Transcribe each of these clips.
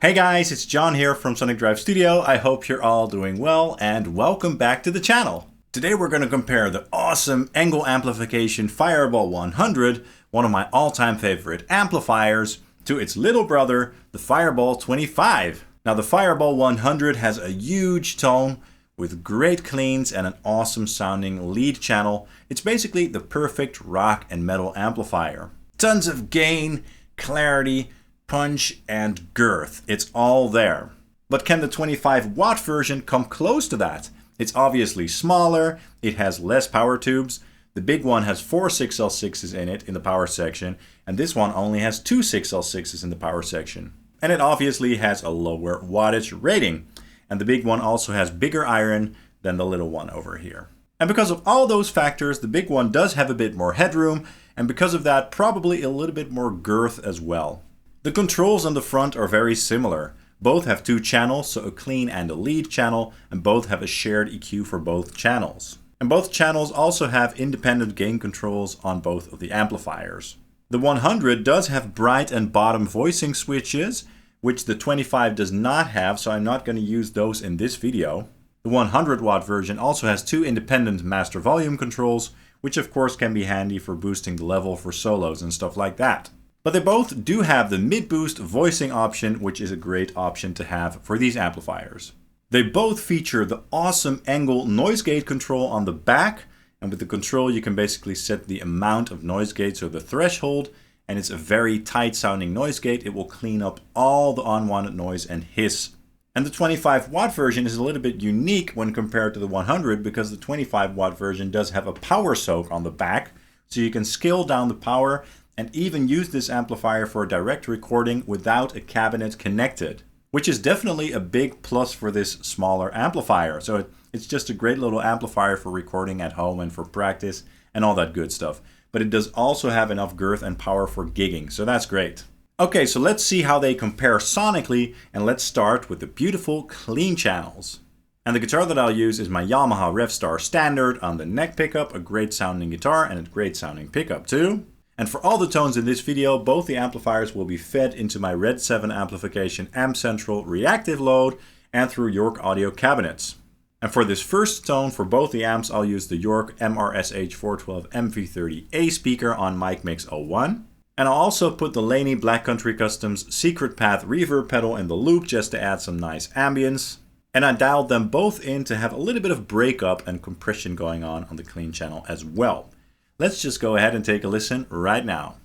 Hey guys, it's John here from Sonic Drive Studio. I hope you're all doing well and welcome back to the channel. Today we're going to compare the awesome ENGL amplification Fireball 100, one of my all-time favorite amplifiers, to its little brother, the Fireball 25. Now the Fireball 100 has a huge tone with great cleans and an awesome sounding lead channel. It's basically the perfect rock and metal amplifier. Tons of gain, clarity, punch and girth. It's all there. But can the 25 watt version come close to that? It's obviously smaller, it has less power tubes. The big one has 4 6L6s in it in the power section, and this one only has 2 6L6s in the power section. And it obviously has a lower wattage rating. And the big one also has bigger iron than the little one over here. And because of all those factors, the big one does have a bit more headroom, and because of that, probably a little bit more girth as well. The controls on the front are very similar. Both have 2 channels, so a clean and a lead channel, and both have a shared EQ for both channels. And both channels also have independent gain controls on both of the amplifiers. The 100 does have bright and bottom voicing switches, which the 25 does not have, so I'm not going to use those in this video. The 100 watt version also has 2 independent master volume controls, which of course can be handy for boosting the level for solos and stuff like that. But they both do have the mid-boost voicing option, which is a great option to have for these amplifiers. They both feature the awesome ENGL noise gate control on the back, and with the control you can basically set the amount of noise gates or the threshold, and it's a very tight sounding noise gate. It will clean up all the unwanted noise and hiss. And the 25 watt version is a little bit unique when compared to the 100 because the 25 watt version does have a power soak on the back, so you can scale down the power and even use this amplifier for direct recording without a cabinet connected, which is definitely a big plus for this smaller amplifier. So it's just a great little amplifier for recording at home and for practice and all that good stuff. But it does also have enough girth and power for gigging, so that's great. Okay, so let's see how they compare sonically, and let's start with the beautiful clean channels. And the guitar that I'll use is my Yamaha Revstar Standard on the neck pickup, a great sounding guitar and a great sounding pickup too. And for all the tones in this video, both the amplifiers will be fed into my Red 7 amplification Amp Central reactive load and through York audio cabinets. And for this first tone for both the amps, I'll use the York MRSH 412 MV30A speaker on Mic Mix 01. And I'll also put the Laney Black Country Customs Secret Path reverb pedal in the loop just to add some nice ambience. And I dialed them both in to have a little bit of breakup and compression going on the clean channel as well. Let's just go ahead and take a listen right now.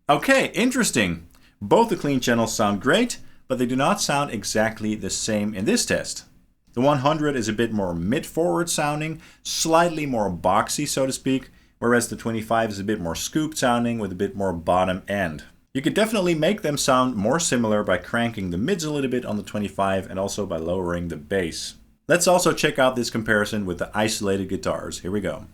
Okay, interesting. Both the clean channels sound great, but they do not sound exactly the same in this test. The 100 is a bit more mid-forward sounding, slightly more boxy so to speak, whereas the 25 is a bit more scooped sounding with a bit more bottom end. You could definitely make them sound more similar by cranking the mids a little bit on the 25 and also by lowering the bass. Let's also check out this comparison with the isolated guitars. Here we go.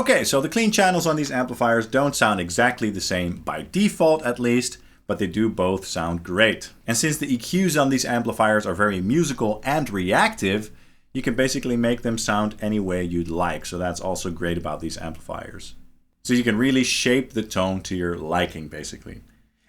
Okay, so the clean channels on these amplifiers don't sound exactly the same by default at least, but they do both sound great. And since the EQs on these amplifiers are very musical and reactive, you can basically make them sound any way you'd like. So that's also great about these amplifiers. So you can really shape the tone to your liking, basically.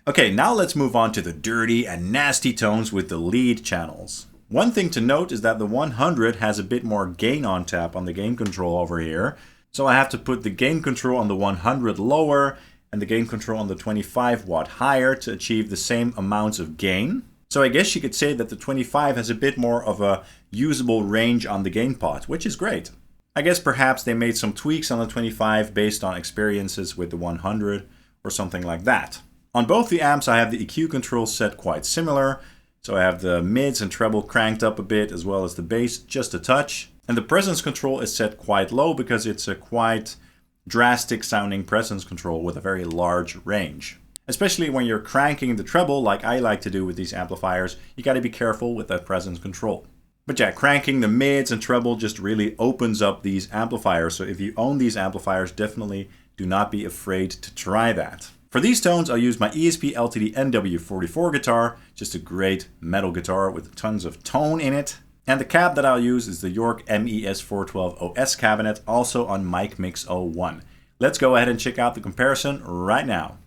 Okay, now let's move on to the dirty and nasty tones with the lead channels. One thing to note is that the 100 has a bit more gain on tap on the gain control over here. So I have to put the gain control on the 100 lower and the gain control on the 25 watt higher to achieve the same amounts of gain. So I guess you could say that the 25 has a bit more of a usable range on the gain pot, which is great. I guess perhaps they made some tweaks on the 25 based on experiences with the 100 or something like that. On both the amps I have the EQ controls set quite similar. So I have the mids and treble cranked up a bit as well as the bass just a touch. And the presence control is set quite low because it's a quite drastic sounding presence control with a very large range. Especially when you're cranking the treble like I like to do with these amplifiers, you gotta be careful with that presence control. But yeah, cranking the mids and treble just really opens up these amplifiers. So if you own these amplifiers, definitely do not be afraid to try that. For these tones, I'll use my ESP LTD NW44 guitar, just a great metal guitar with tons of tone in it. And the cab that I'll use is the York MES412 OS cabinet, also on Mic Mix 01. Let's go ahead and check out the comparison right now.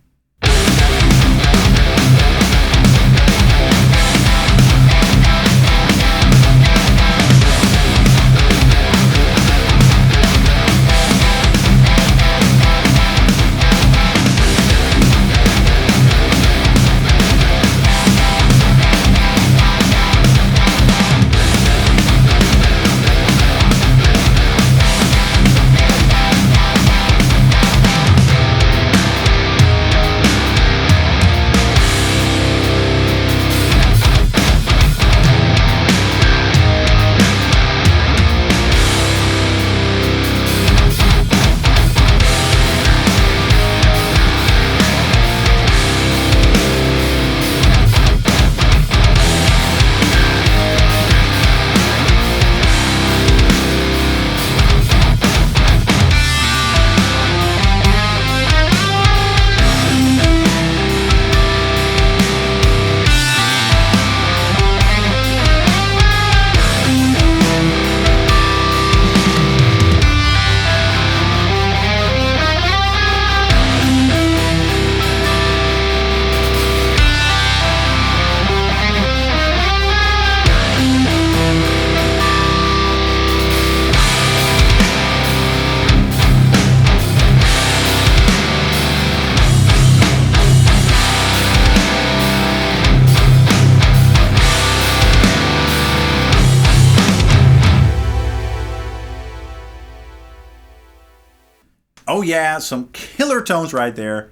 Oh yeah, some killer tones right there.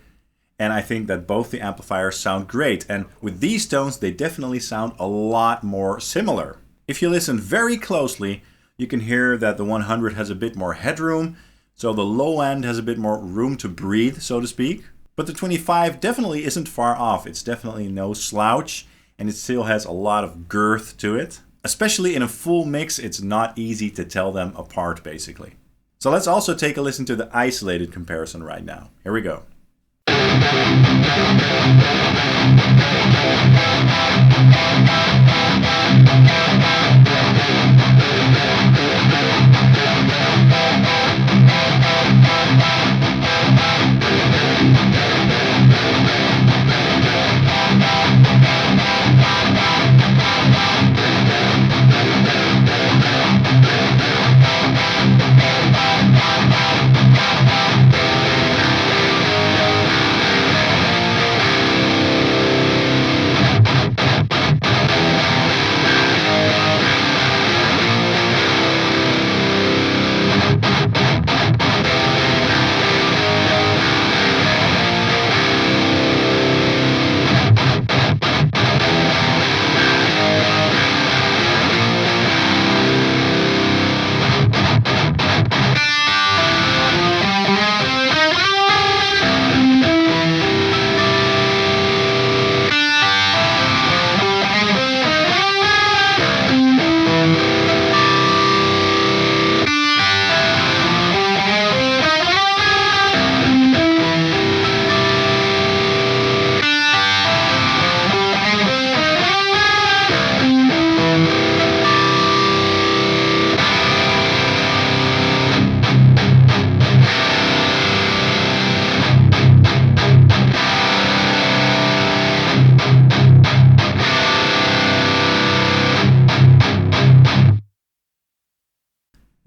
And I think that both the amplifiers sound great. And with these tones, they definitely sound a lot more similar. If you listen very closely, you can hear that the 100 has a bit more headroom. So the low end has a bit more room to breathe, so to speak. But the 25 definitely isn't far off. It's definitely no slouch. And it still has a lot of girth to it. Especially in a full mix, it's not easy to tell them apart, basically. So let's also take a listen to the isolated comparison right now. Here we go.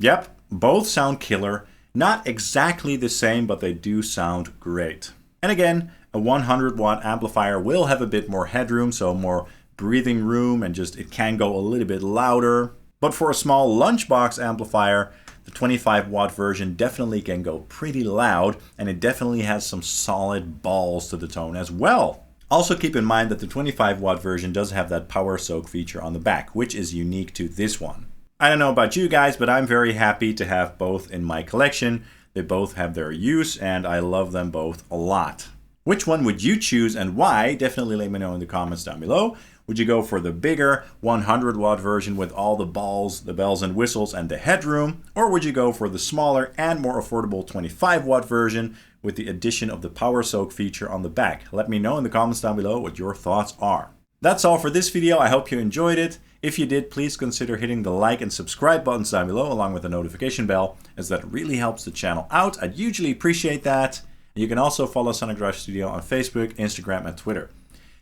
Yep, both sound killer. Not exactly the same, but they do sound great. And again, a 100 watt amplifier will have a bit more headroom, so more breathing room, and just it can go a little bit louder. But for a small lunchbox amplifier, the 25 watt version definitely can go pretty loud, and it definitely has some solid balls to the tone as well. Also keep in mind that the 25 watt version does have that power soak feature on the back, which is unique to this one. I don't know about you guys, but I'm very happy to have both in my collection. They both have their use, and I love them both a lot. Which one would you choose and why? Definitely let me know in the comments down below. Would you go for the bigger 100 watt version with all the balls, the bells and whistles, and the headroom? Or would you go for the smaller and more affordable 25 watt version with the addition of the power soak feature on the back? Let me know in the comments down below what your thoughts are. That's all for this video. I hope you enjoyed it. If you did, please consider hitting the like and subscribe buttons down below along with the notification bell, as that really helps the channel out. I'd hugely appreciate that. You can also follow Sonic Drive Studio on Facebook, Instagram, and Twitter.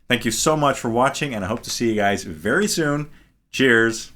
Thank you so much for watching, and I hope to see you guys very soon. Cheers!